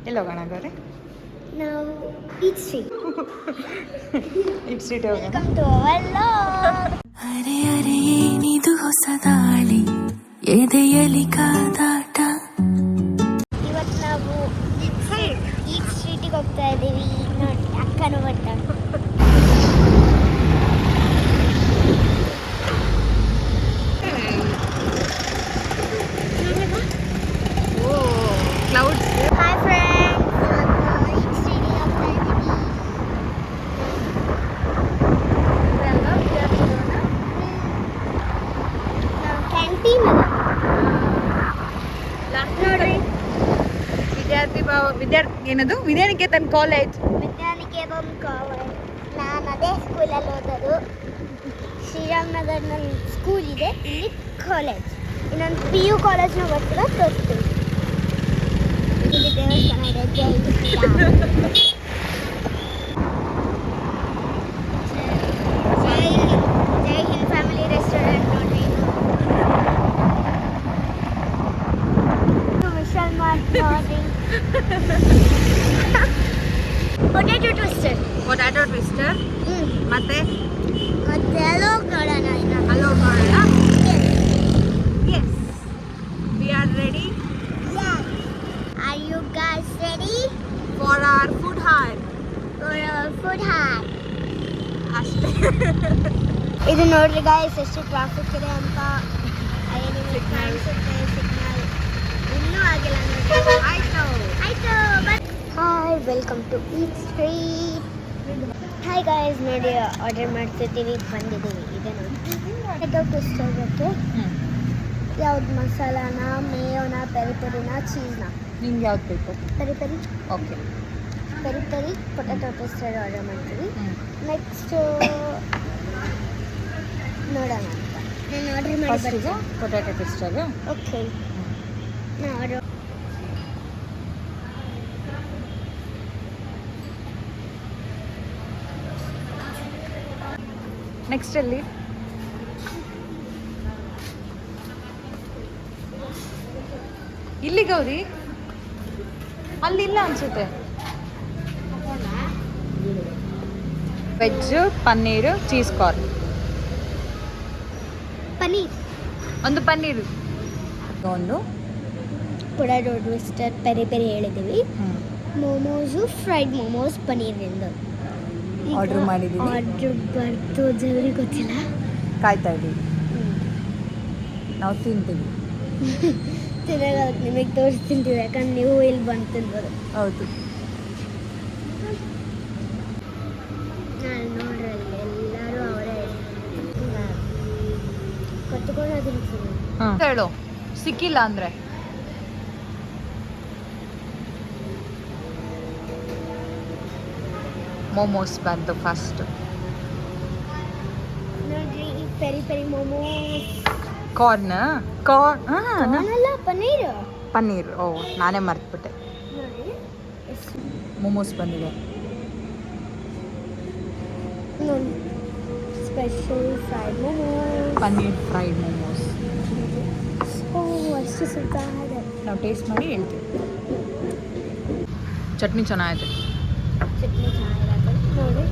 ಎಲ್ಲಿ ಹೋಗೋಣ ಗೌರಿ? ನಾವು ಈಟ್ ಸ್ಟ್ರೀಟ್. ಈಟ್ ಸ್ಟ್ರೀಟ್ ಹೋಗೋಣ. Welcome to our vlog. ಅರೆ ಅರೆ ಏನಿದು ಹೊಸ ದಾಳಿ ಎದೆಯಲಿ ಕಾದಾಟ. ಇವತ್ತು ನಾವು ಈಟ್ ಸ್ಟ್ರೀಟಿಗೆ ಹೋಗ್ತಾ ಇದ್ದೀವಿ. ನೋಡಿ ಅಕ್ಕನೂ ಬರ್ತಾಳೆ. ಕ್ಲೌಡ್ಸ್. ಹಾಯ್ ಫ್ರೆಂಡ್ಸ್, ನಾವು ಈಟ್ ಸ್ಟ್ರೀಟಿಗೆ ಹೋಗ್ತಾ ಇದ್ದೀವಿ. ನಾವು ಕ್ಯಾಂಟೀನ್ ನೋಡ್ರಿ. ಏನದು ವಿದ್ಯಾನಿಕೇತನ್ ಕಾಲೇಜ್. ವಿದ್ಯಾನಿಕೇತನ್ ಕಾಲೇಜ್. ನಾನು ಅದೇ ಸ್ಕೂಲಲ್ಲಿ ಓದೋದು. ಶ್ರೀರಾಮ್ ನಗರ್ನಲ್ಲಿ ಸ್ಕೂಲ್ ಇದೆ, ಇಲ್ಲಿ ಕಾಲೇಜ್. ಇನ್ನೊಂದು PU ಕಾಲೇಜ್ನ ಬರ್ತೀರ ತೋರಿಸ್ತೀವಿ. ಇಲ್ಲಿ ದೇವಸ್ಥಾನ ಇದೆ. ಜೈ ಶ್ರೀರಾಮ್. ಜೈ ಹಿಂದ್ ಫ್ಯಾಮಿಲಿ ರೆಸ್ಟೋರೆಂಟ್ ನೋಡ್ರಿ. ವಿಶಾಲ್ ಮಾರ್ಟ್ ನೋಡ್ರಿ. Potato twister. Potato twister. ಮತ್ತೆ ಅಲ್ಲಿ ಹೋಗಿ ನೋಡೋಣ. ಅಲ್ಲಿ ಹೋಗಿ ನೋಡೋಣ. S, we are ready. Are you guys ready for our food heart. for our food hunt? ಅಷ್ಟೇ. ಇದು ನೋಡ್ರಿ ಗಾಯ್ಸ್, ಎಷ್ಟು ಟ್ರಾಫಿಕ್ ಇದೆ ಅಂತ. ಸಿಗ್ನಲ್ ಇನ್ನೂ ಆಗಿಲ್ಲ ನೋಡಿ. ಆಯ್ತು. Hi, welcome to eat street. Hi guys, ನೋಡಿ ಆರ್ಡರ್ ಮಾಡ್ತಿದ್ದೀವಿ, ಬಂದಿದ್ದೀವಿ. ಇದೆ ನೋಡಿ ಪೊಟ್ಯಾಟೊ ಟ್ವಿಸ್ಟರ್ ಬಗ್ಗೆ. ಯಾವ್ದು ಮಸಾಲಾನ, ಮೇಯೋನ, ಪೆರಿ ಪೆರಿನ, ಚೀಸ್ನ? ನಿಮ್ಗೆ ಯಾವ್ದು ಬೇಕು? Peri peri. Okay. Peri peri potato twister order ಮಾಡ್ತೀವಿ. ನೆಕ್ಸ್ಟ್ ನೋಡೋಣ ಅಂತ ನಾನು ಆರ್ಡರ್ ಮಾಡಿ ಫಸ್ಟಿಗೆ ಪೊಟ್ಯಾಟೊ ಟ್ವಿಸ್ಟರ್. ಓಕೆ, ನಾನು ಆರ್ಡರ್. ನೆಕ್ಸ್ಟ್ ಅಲ್ಲಿ ಇಲ್ಲಿ ಗೌರಿ, ಅಲ್ಲಿಲ್ಲ ಅನ್ಸುತ್ತೆ. Veg, paneer, cheese corn. Paneer ಒಂದು ಪನ್ನೀರು, ಒಂದು ಪೊಟ್ಯಾಟೊ ಟ್ವಿಸ್ಟರ್, ಪೆರಿ ಪೆರಿ ಹೇಳಿದ್ದೀವಿ. ಮೋಮೋಸು, ಫ್ರೈಡ್ ಮೋಮೋಸ್, ಪನೀರಿಂದ ಆರ್ಡರ್ ಮಾಡಿದ್ದೀವಿ. ಆರ್ಡರ್ ಬರ್ತು ಜಲ್ದಿ ಗೊತ್ತಿಲ್ಲ. ಕಾಯ್ತಾ ಇದ್ದೀವಿ, ನಾವು ತಿಂತೀವಿ. ತಿನ್ನಾಗ ನಿಮಗೆ ತೋರಿಸ್ತಿಂತೀವಿ, ಯಾಕಂದ್ರೆ ನೀವು ಇಲ್ಲಿ ಬಂದು ತಿನ್ಬೋದು. ಹೌದು. ನಾನು ನೋಡ್ರಿ ಅಲ್ಲಿ ಎಲ್ಲರೂ ಅವರೇ ಕತ್ಕೊಂಡು ತಿಂತೀನಿ. ಹೇಳು, ಸಿಕ್ಕಿಲ್ಲ ಅಂದ್ರೆ ಮೋಮೋಸ್ ಬಂತು ಫಸ್ಟ್. ನೋಡ್ರಿ, ಈ ಪೆರಿ ಪೆರಿ ಮೋಮೋಸ್. ಕಾರ್ನ್ ಅಲ್ಲ, ಪನ್ನೀರ್. ಪನ್ನೀರ್. ಓ, ನಾನೇ ಮರ್ತ್ಬಿಟ್ಟೆ. ನೋಡಿ ಎಷ್ಟು ಮೋಮೋಸ್ ಬಂದಿದೆ. ನೋಡಿ, special fried momos. Paneer fried momos. ಓ, ಅಷ್ಟು ಸುತ್ತ ಇದೆ. ನಾವು ಟೇಸ್ಟ್ ಮಾಡಿ ಹೇಳ್ತೀವಿ. ಚಟ್ನಿ ಚೆನ್ನಾಗಿದೆ. ಚಟ್ನಿ ಚೆನ್ನಾಗಿರುತ್ತೆ ನೋಡಿ.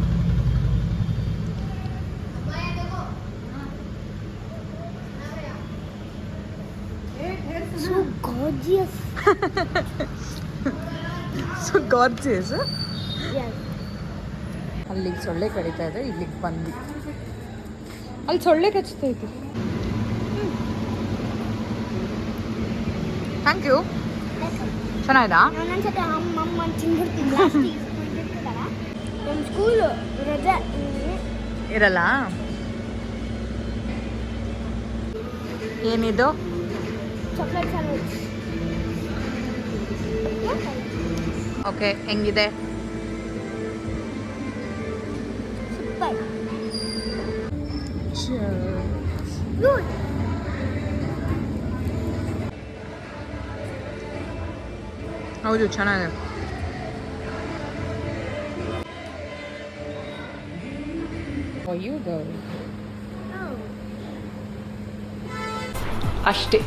So gorgeous. So gorgeous. Yes. ಅಲ್ಲಿಗೆ ಸೊಳ್ಳೆ ಕಡಿತಾ ಇದೆ, ಇಲ್ಲಿಗೆ ಬಂದ್ವಿ. ಅಲ್ಲಿ ಸೊಳ್ಳೆ ಕಚ್ತೈತಿ. Thank you. ಚೆನ್ನಾಗಿದಾ? ನಾನೊಂದ್ಸತಿ ಅಮ್ಮ ತಿಂದ್ಬಿಡ್ತೀನಿ. ಜಾಸ್ತಿ ನಮ್ಮ ಸ್ಕೂಲು ರಜೆ ಇರಲ್ಲ. ಏನಿದು? Chocolate sandwich. ಓಕೆ, ಹೆಂಗಿದೆ? ಸೂಪರ್. ಗುಡ್. ಹೌದು, ಚೆನ್ನಾಗಿದೆ. ಅಷ್ಟೇ.